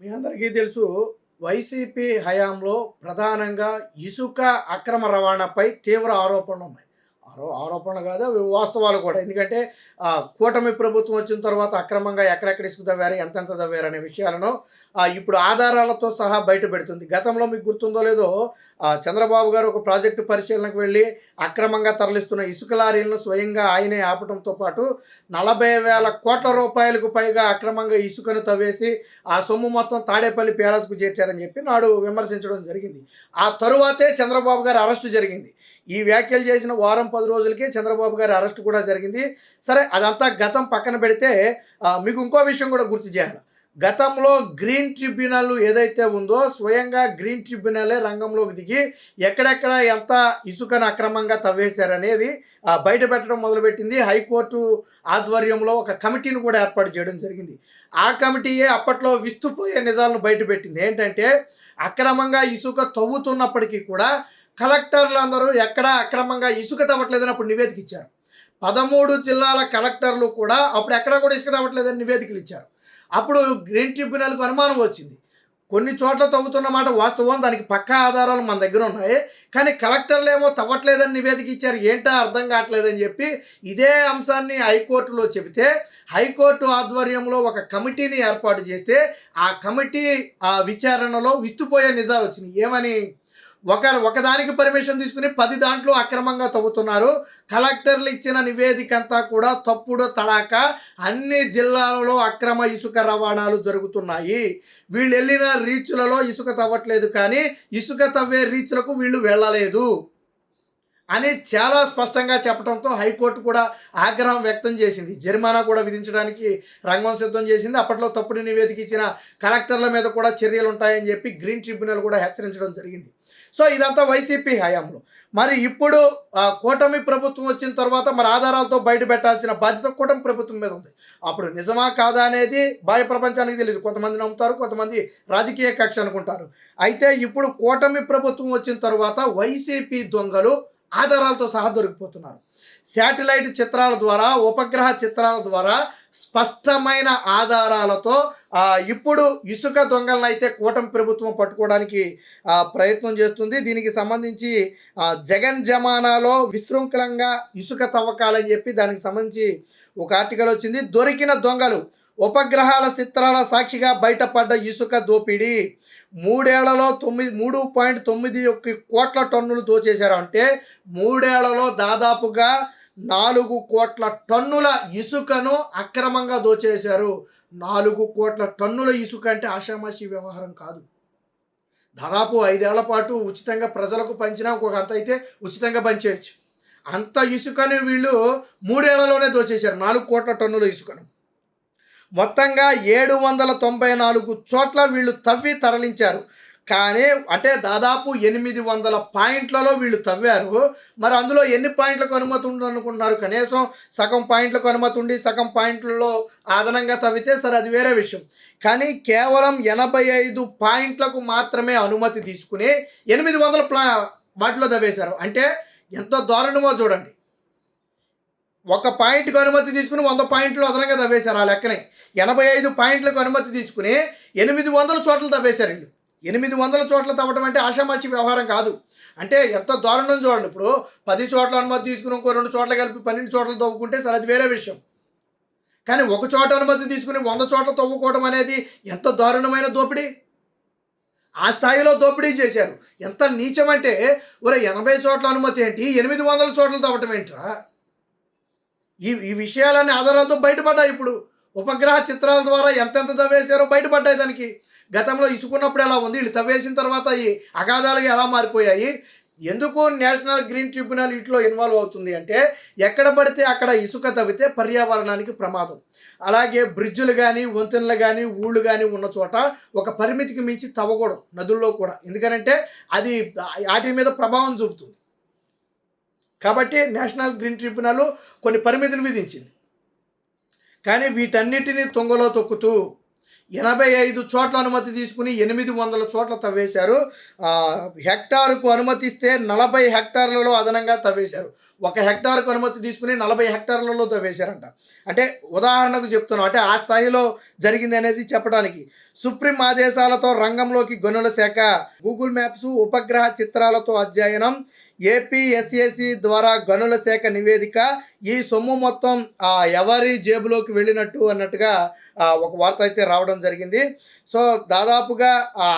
మీ అందరికీ తెలుసు. వైసీపీ హయాంలో ప్రధానంగా ఇసుక అక్రమ రవాణాపై తీవ్ర ఆరోపణలున్నాయి. ఆరోపణలు కాదు, అవి వాస్తవాలు కూడా. ఎందుకంటే కూటమి ప్రభుత్వం వచ్చిన తర్వాత అక్రమంగా ఎక్కడెక్కడ ఇసుక తవ్వారు, ఎంతెంత తవ్వారు అనే విషయాలను ఇప్పుడు ఆధారాలతో సహా బయటపెడుతుంది. గతంలో మీకు గుర్తుందో లేదో, చంద్రబాబు గారు ఒక ప్రాజెక్టు పరిశీలనకు వెళ్ళి అక్రమంగా తరలిస్తున్న ఇసుక లారీలను స్వయంగా ఆయనే ఆపడంతో పాటు 40,000 కోట్ల రూపాయలకు పైగా అక్రమంగా ఇసుకను తవ్వేసి ఆ సొమ్ము మొత్తం తాడేపల్లి ప్యాలెస్కు చేర్చారని చెప్పి నాడు విమర్శించడం జరిగింది. ఆ తరువాతే చంద్రబాబు గారి అరెస్టు జరిగింది. ఈ వ్యాఖ్యలు చేసిన వారం 10 రోజులకే చంద్రబాబు గారి అరెస్ట్ కూడా జరిగింది. సరే, అదంతా గతం పక్కన పెడితే మీకు ఇంకో విషయం కూడా గుర్తు చేయాలి. గతంలో గ్రీన్ ట్రిబ్యునల్ ఏదైతే ఉందో, స్వయంగా గ్రీన్ ట్రిబ్యునలే రంగంలోకి దిగి ఎక్కడెక్కడ ఎంత ఇసుకను అక్రమంగా తవ్వేశారనేది బయట పెట్టడం మొదలుపెట్టింది. హైకోర్టు ఆధ్వర్యంలో ఒక కమిటీని కూడా ఏర్పాటు చేయడం జరిగింది. ఆ కమిటీయే అప్పట్లో విస్తుపోయే నిజాలను బయటపెట్టింది. ఏంటంటే, అక్రమంగా ఇసుక తవ్వుతున్నప్పటికీ కూడా కలెక్టర్లు అందరూ ఎక్కడా అక్రమంగా ఇసుక తవ్వట్లేదని అప్పుడు నివేదిక ఇచ్చారు. 13 జిల్లాల కలెక్టర్లు కూడా అప్పుడు ఎక్కడా కూడా ఇసుక తవ్వట్లేదని నివేదికలు ఇచ్చారు. అప్పుడు గ్రీన్ ట్రిబ్యునల్కి అనుమానం వచ్చింది. కొన్ని చోట్ల తవ్వుతున్న మాట వాస్తవం, దానికి పక్కా ఆధారాలు మన దగ్గర ఉన్నాయి. కానీ కలెక్టర్లు ఏమో తవ్వట్లేదని నివేదిక ఇచ్చారు, ఏంటో అర్థం కావట్లేదని చెప్పి ఇదే అంశాన్ని హైకోర్టులో చెబితే, హైకోర్టు ఆధ్వర్యంలో ఒక కమిటీని ఏర్పాటు చేస్తే ఆ కమిటీ విచారణలో విస్తుపోయే నిజాలు వచ్చినాయి. ఏమని? ఒకదానికి పర్మిషన్ తీసుకుని 10 దాంట్లో అక్రమంగా తవ్వుతున్నారు. కలెక్టర్లు ఇచ్చిన నివేదిక అంతా కూడా తప్పుడు తడాక అన్ని జిల్లాలలో అక్రమ ఇసుక రవాణాలు జరుగుతున్నాయి. వీళ్ళు వెళ్ళిన రీచ్లలో ఇసుక తవ్వట్లేదు, కానీ ఇసుక తవ్వే రీచ్లకు వీళ్ళు వెళ్ళలేదు అని చాలా స్పష్టంగా చెప్పడంతో హైకోర్టు కూడా ఆగ్రహం వ్యక్తం చేసింది. జరిమానా కూడా విధించడానికి రంగం సిద్ధం చేసింది. అప్పట్లో తప్పుడు నివేదిక ఇచ్చిన కలెక్టర్ల మీద కూడా చర్యలు ఉంటాయని చెప్పి గ్రీన్ ట్రిబ్యునల్ కూడా హెచ్చరించడం జరిగింది. సో ఇదంతా వైసీపీ హయాంలో. మరి ఇప్పుడు కూటమి ప్రభుత్వం వచ్చిన తర్వాత మరి ఆధారాలతో బయట పెట్టాల్సిన బాధ్యత కూటమి ప్రభుత్వం మీద ఉంది. అప్పుడు నిజమా కాదా అనేది బాహ్య ప్రపంచానికి తెలియదు. కొంతమంది నమ్ముతారు, కొంతమంది రాజకీయ కక్ష అనుకుంటారు. అయితే ఇప్పుడు కూటమి ప్రభుత్వం వచ్చిన తర్వాత వైసీపీ దొంగలు ఆధారాలతో సహా దొరికిపోతున్నారు. శాటిలైట్ చిత్రాల ద్వారా, ఉపగ్రహ చిత్రాల ద్వారా స్పష్టమైన ఆధారాలతో ఇప్పుడు ఇసుక దొంగలను అయితే కూటమి ప్రభుత్వం పట్టుకోవడానికి ప్రయత్నం చేస్తుంది. దీనికి సంబంధించి జగన్ జమానాలో విశృంఖలంగా ఇసుక తవ్వకాలని చెప్పి దానికి సంబంధించి ఒక ఆర్టికల్ వచ్చింది. దొరికిన దొంగలు, ఉపగ్రహాల చిత్రాల సాక్షిగా బయటపడ్డ ఇసుక దోపిడీ. 3 ఏళ్లలో 3.91 కోట్ల టన్నులు దోచేశారు. అంటే 3 ఏళ్లలో దాదాపుగా 4 కోట్ల టన్నుల ఇసుకను అక్రమంగా దోచేశారు. 4 కోట్ల టన్నుల ఇసుక అంటే ఆషామాషి వ్యవహారం కాదు. దాదాపు 5 ఏళ్ల పాటు ఉచితంగా ప్రజలకు పంచినా ఇంకొక అంత అయితే ఉచితంగా పంచేయచ్చు. అంత ఇసుకని వీళ్ళు 3 ఏళ్లలోనే దోచేశారు, 4 కోట్ల టన్నుల ఇసుకను. మొత్తంగా 794 చోట్ల వీళ్ళు తవ్వి తరలించారు. కానీ అంటే దాదాపు 800 పాయింట్లలో వీళ్ళు తవ్వారు. మరి అందులో ఎన్ని పాయింట్లకు అనుమతి ఉంది అనుకుంటున్నారు? కనీసం సగం పాయింట్లకు అనుమతి ఉండి సగం పాయింట్లలో అదనంగా తవ్వితే సరే, అది వేరే విషయం. కానీ కేవలం 85 పాయింట్లకు మాత్రమే అనుమతి తీసుకుని 800 వాటిలో తవ్వేశారు. అంటే ఎంత దారుణమో చూడండి. ఒక పాయింట్కి అనుమతి తీసుకుని 100 పాయింట్లు అదనంగా తవ్వేశారు. ఆ లెక్కనే 85 పాయింట్లకు అనుమతి తీసుకుని 800 చోట్ల తవ్వేశారు వీళ్ళు. 800 చోట్ల తవ్వటం అంటే ఆషామాషి వ్యవహారం కాదు. అంటే ఎంత దారుణం చూడండి. ఇప్పుడు 10 చోట్ల అనుమతి తీసుకుని ఇంకో 2 చోట్ల కలిపి 12 చోట్ల తవ్వుకుంటే సరే, అది వేరే విషయం. కానీ ఒక చోట అనుమతి తీసుకుని 100 చోట్ల తవ్వుకోవడం అనేది ఎంత దారుణమైన దోపిడీ. ఆ స్థాయిలో దోపిడీ చేశారు. ఎంత నీచం అంటే, 80 చోట్ల అనుమతి ఏంటి, 800 చోట్ల తవ్వటం ఏంట్రా? ఈ విషయాలన్నీ ఆధారాలతో బయటపడ్డాయి. ఇప్పుడు ఉపగ్రహ చిత్రాల ద్వారా ఎంతెంత తవ్వేశారో బయటపడ్డాయి. దానికి గతంలో ఇసుకున్నప్పుడు ఎలా ఉంది, వీళ్ళు తవ్వేసిన తర్వాత ఈ అగాధాలుగా ఎలా మారిపోయాయి. ఎందుకు నేషనల్ గ్రీన్ ట్రిబ్యునల్ వీటిలో ఇన్వాల్వ్ అవుతుంది అంటే, ఎక్కడ పడితే అక్కడ ఇసుక తవ్వితే పర్యావరణానికి ప్రమాదం. అలాగే బ్రిడ్జులు కానీ, వంతెనలు కానీ, ఊళ్ళు కానీ ఉన్న చోట ఒక పరిమితికి మించి తవ్వకూడదు, నదుల్లో కూడా. ఎందుకంటే అది వాటి మీద ప్రభావం చూపుతుంది. కాబట్టి నేషనల్ గ్రీన్ ట్రిబ్యునల్ కొన్ని పరిమితులు విధించింది. కానీ వీటన్నిటినీ తుంగలో తొక్కుతూ 85 చోట్ల అనుమతి తీసుకుని 800 చోట్ల తవ్వేశారు. హెక్టారుకు అనుమతిస్తే 40 హెక్టార్లలో అదనంగా తవ్వేశారు. 1 హెక్టార్కు అనుమతి తీసుకుని 40 హెక్టార్లలో తవ్వేశారంట. అంటే ఉదాహరణకు చెప్తున్నాం, అంటే ఆ స్థాయిలో జరిగింది అనేది చెప్పడానికి. సుప్రీం ఆదేశాలతో రంగంలోకి గనుల శాఖ. గూగుల్ మ్యాప్స్ ఉపగ్రహ చిత్రాలతో అధ్యయనం. ఏపీఎస్ఏసి ద్వారా గనుల శాఖ నివేదిక. ఈ సొమ్ము మొత్తం ఎవరి జేబులోకి వెళ్ళినట్టు అన్నట్టుగా ఒక వార్త అయితే రావడం జరిగింది. సో దాదాపుగా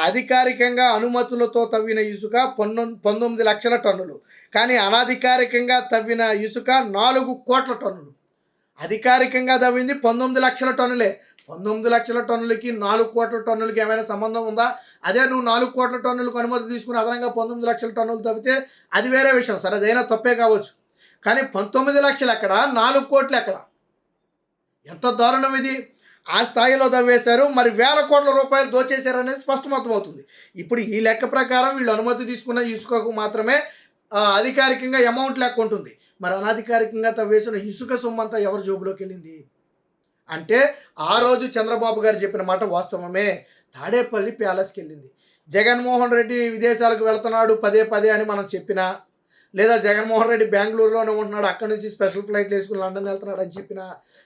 అధికారికంగా అనుమతులతో తవ్విన ఇసుక 19 లక్షల టన్నులు, కానీ అనధికారికంగా తవ్విన ఇసుక 4 కోట్ల టన్నులు. అధికారికంగా తవ్వింది 19 లక్షల టన్నులే. 19 లక్షల టన్నులకి 4 కోట్ల టన్నులకి ఏమైనా సంబంధం ఉందా? అదే నువ్వు 4 కోట్ల టన్నులకు అనుమతి తీసుకుని అదనంగా 19 లక్షల టన్నులు తవ్వితే అది వేరే విషయం, సరే అదైనా తప్పే కావచ్చు. కానీ 19 లక్షలు ఎక్కడ, 4 కోట్లు ఎక్కడ? ఎంత దారుణం ఇది! ఆ స్థాయిలో తవ్వేశారు. మరి వేల కోట్ల రూపాయలు దోచేశారు అనేది స్పష్టమవుతుంది. ఇప్పుడు ఈ లెక్క ప్రకారం వీళ్ళు అనుమతి తీసుకున్న ఇసుకకు మాత్రమే అధికారికంగా అమౌంట్ లెక్క ఉంటుంది. మరి అనధికారికంగా తవ్వేసిన ఇసుక సొమ్మంతా ఎవరి జోబులోకి వెళ్ళింది అంటే, ఆ రోజు చంద్రబాబు గారు చెప్పిన మాట వాస్తవమే. తాడేపల్లి ప్యాలెస్కి వెళ్ళింది. జగన్మోహన్ రెడ్డి విదేశాలకు వెళ్తున్నాడు పదే పదే అని మనం చెప్పినా, లేదా జగన్మోహన్ రెడ్డి బెంగళూరులోనే ఉంటున్నాడు, అక్కడి నుంచి స్పెషల్ ఫ్లైట్లు వేసుకుని లండన్ వెళ్తున్నాడు అని చెప్పినా,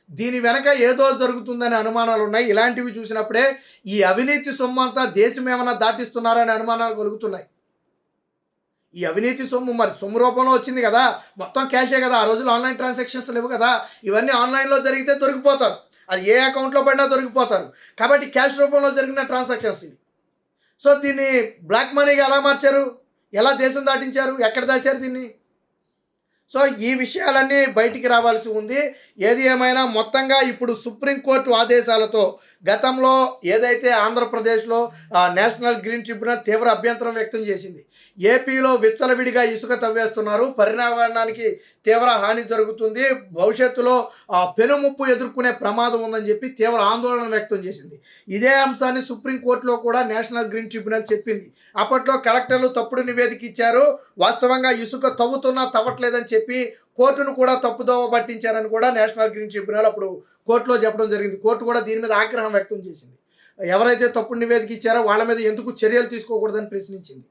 దీని వెనక ఏదో జరుగుతుందనే అనుమానాలు ఉన్నాయి. ఇలాంటివి చూసినప్పుడే ఈ అవినీతి సొమ్ము అంతా దేశం ఏమైనా దాటిస్తున్నారనే అనుమానాలు కలుగుతున్నాయి. ఈ అవినీతి సొమ్ము మరి సొమ్ము రూపంలో వచ్చింది కదా, మొత్తం క్యాషే కదా. ఆ రోజులు ఆన్లైన్ ట్రాన్సాక్షన్స్ లేవు కదా. ఇవన్నీ ఆన్లైన్లో జరిగితే దొరికిపోతారు, అది ఏ అకౌంట్లో పడినా దొరికిపోతారు. కాబట్టి క్యాష్ రూపంలో జరిగిన ట్రాన్సాక్షన్స్ ఇవి. సో దీన్ని బ్లాక్ మనీగా ఎలా మార్చారు, ఎలా దేశం దాటించారు, ఎక్కడ దాచారు దీన్ని? సో ఈ విషయాలన్నీ బయటికి రావాల్సి ఉంది. ఏది ఏమైనా మొత్తంగా ఇప్పుడు సుప్రీంకోర్టు ఆదేశాలతో గతంలో ఏదైతే ఆంధ్రప్రదేశ్లో నేషనల్ గ్రీన్ ట్రిబ్యునల్ తీవ్ర అభ్యంతరం వ్యక్తం చేసింది. ఏపీలో విచ్చలవిడిగా ఇసుక తవ్వేస్తున్నారు, పర్యావరణానికి తీవ్ర హాని జరుగుతుంది, భవిష్యత్తులో పెనుముప్పు ఎదుర్కొనే ప్రమాదం ఉందని చెప్పి తీవ్ర ఆందోళన వ్యక్తం చేసింది. ఇదే అంశాన్ని సుప్రీంకోర్టులో కూడా నేషనల్ గ్రీన్ ట్రిబ్యునల్ చెప్పింది. అప్పట్లో కలెక్టర్లు తప్పుడు నివేదిక ఇచ్చారు, వాస్తవంగా ఇసుక తవ్వుతున్నా తవ్వట్లేదని చెప్పి కోర్టును కూడా తప్పుదోవ పట్టించారని కూడా నేషనల్ గ్రీన్ ట్రిబ్యునల్ అప్పుడు కోర్టులో చెప్పడం జరిగింది. కోర్టు కూడా దీని మీద ఆగ్రహం వ్యక్తం చేసింది. ఎవరైతే తప్పుడు నివేదిక ఇచ్చారో వాళ్ళ మీద ఎందుకు చర్యలు తీసుకోకూడదని ప్రశ్నించింది.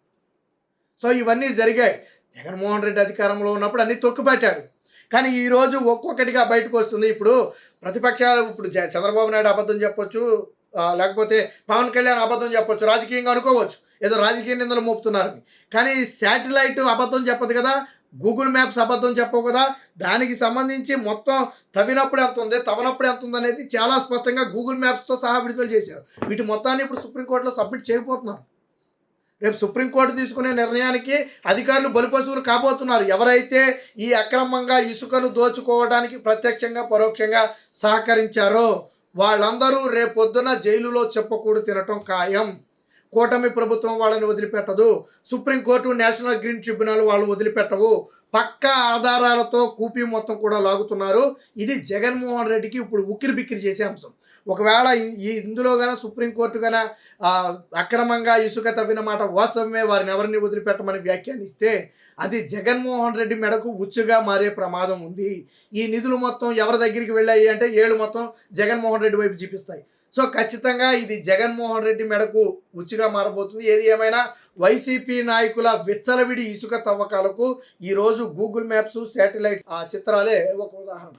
సో ఇవన్నీ జరిగాయి. జగన్మోహన్ రెడ్డి అధికారంలో ఉన్నప్పుడు అన్నీ తొక్కుపట్టాడు. కానీ ఈరోజు ఒక్కొక్కటిగా బయటకు వస్తుంది. ఇప్పుడు ప్రతిపక్షాలు, ఇప్పుడు చంద్రబాబు నాయుడు అబద్ధం చెప్పొచ్చు, లేకపోతే పవన్ కళ్యాణ్ అబద్ధం చెప్పొచ్చు, రాజకీయంగా అనుకోవచ్చు, ఏదో రాజకీయ నిందలు మోపుతున్నారని. కానీ శాటిలైట్ అబద్ధం చెప్పదు కదా, గూగుల్ మ్యాప్స్ అబద్ధం చెప్పవు కదా. దానికి సంబంధించి మొత్తం తవ్వినప్పుడు ఎంత ఉంది, తవ్వనప్పుడు ఎంత ఉంది అనేది చాలా స్పష్టంగా గూగుల్ మ్యాప్స్తో సహా విడుదల చేశారు. వీటి మొత్తాన్ని ఇప్పుడు సుప్రీంకోర్టులో సబ్మిట్ చేయబోతున్నారు. రేపు సుప్రీంకోర్టు తీసుకునే నిర్ణయానికి అధికారులు బలిపశువులు కాబోతున్నారు. ఎవరైతే ఈ అక్రమంగా ఇసుకను దోచుకోవడానికి ప్రత్యక్షంగా పరోక్షంగా సహకరించారో వాళ్ళందరూ రేపొద్దున జైలులో చెప్పకూడు తినటం ఖాయం. కూటమి ప్రభుత్వం వాళ్ళని వదిలిపెట్టదు, సుప్రీంకోర్టు నేషనల్ గ్రీన్ ట్రిబ్యునల్ వాళ్ళు వదిలిపెట్టవు. పక్కా ఆధారాలతో కూపీ మొత్తం కూడా లాగుతున్నారు. ఇది జగన్మోహన్ రెడ్డికి ఇప్పుడు ఉక్కిరి బిక్కిరి చేసే అంశం. ఒకవేళ ఇందులో కనుక సుప్రీంకోర్టు కనుక అక్రమంగా ఇసుక తవ్విన మాట వాస్తవమే, వారిని ఎవరిని వదిలిపెట్టమని వ్యాఖ్యానిస్తే అది జగన్మోహన్ రెడ్డి మెడకు ఉచ్చుగా మారే ప్రమాదం ఉంది. ఈ నిధులు మొత్తం ఎవరి దగ్గరికి వెళ్ళాయి అంటే ఏళ్ళు మొత్తం జగన్మోహన్ రెడ్డి వైపు చూపిస్తాయి. సో ఖచ్చితంగా ఇది జగన్మోహన్ రెడ్డి మెడకు ఉచ్చుగా మారబోతుంది. ఏది ఏమైనా వైసీపీ నాయకుల విచ్చలవిడి ఇసుక తవ్వకాలకు ఈరోజు గూగుల్ మ్యాప్స్, శాటిలైట్ చిత్రాలే ఒక ఉదాహరణ.